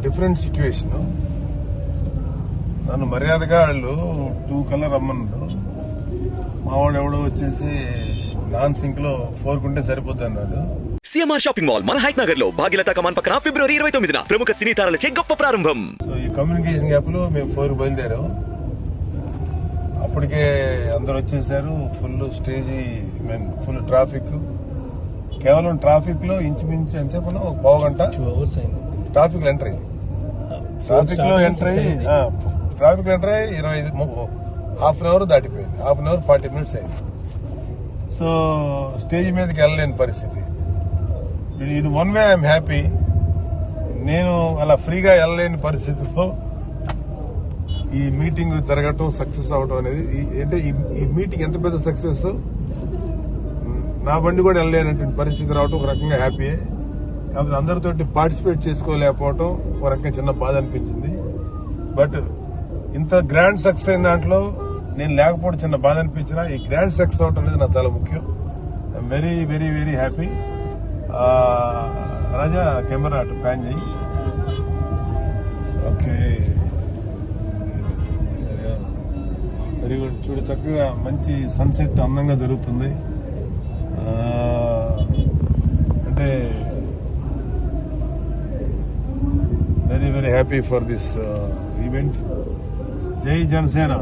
Different situation. నన్ను మర్యాదగా వాళ్ళు 2 కలర్ రమ్మన్నారు. మావాడు ఎవడో వచ్చేసి నాన్ సింక్ లో 4 కుంటే సరిపోద్ది అన్నాడు. సిఎంఆర్ షాపింగ్ మాల్ మన హైట్ నగర్ లో భాగ్యలతా కమాన్ పక్కన ఫిబ్రవరి 29న ప్రముఖ సినీ తారలచే గొప్ప ప్రారంభం. సో ఈ కమ్యూనికేషన్ గ్యాప్ లో మేము 4 బయలుదేరాం. అప్పటికే అందరు వచ్చేసారు. Full stage, full traffic. కేవలం ట్రాఫిక్ లో ఇంచుమించు ఎంతసేపు ఉన్నా ఒక పావు గంట 2 hours అయింది. ట్రాఫిక్ లో ఎంటర్ అయ్యి 25 హాఫ్ అన్ అవర్ దాటిపోయింది. హాఫ్ అన్ అవర్ 40 minutes అయింది. సో స్టేజ్ మీదకి వెళ్ళలేని పరిస్థితి. In one way I'm happy. నేను అలా ఫ్రీగా వెళ్ళలేని పరిస్థితిలో ఈ మీటింగ్ జరగటం, సక్సెస్ అవటం అనేది అంటే ఈ మీటింగ్ ఎంత పెద్ద సక్సెస్. నా బండి కూడా వెళ్ళలేనటువంటి పరిస్థితి రావటం ఒక రకంగా హ్యాపీయే. కాకపోతే అందరితోటి పార్టిసిపేట్ చేసుకోలేకపోవటం ఒక రకంగా చిన్న బాధ అనిపించింది. బట్ ఇంత గ్రాండ్ సక్సెస్ అయిన దాంట్లో నేను లేకపోవడం చిన్న బాధ అనిపించినా ఈ గ్రాండ్ సక్సెస్ అవటం అనేది నాకు చాలా ముఖ్యం. I'm very very very happy. Raja camera అటు ప్యాన్ చేయి. Okay, very good. చూడు, చక్కగా మంచి సన్సెట్ అందంగా జరుగుతుంది. అంటే very very happy for this event. జై జనసేన.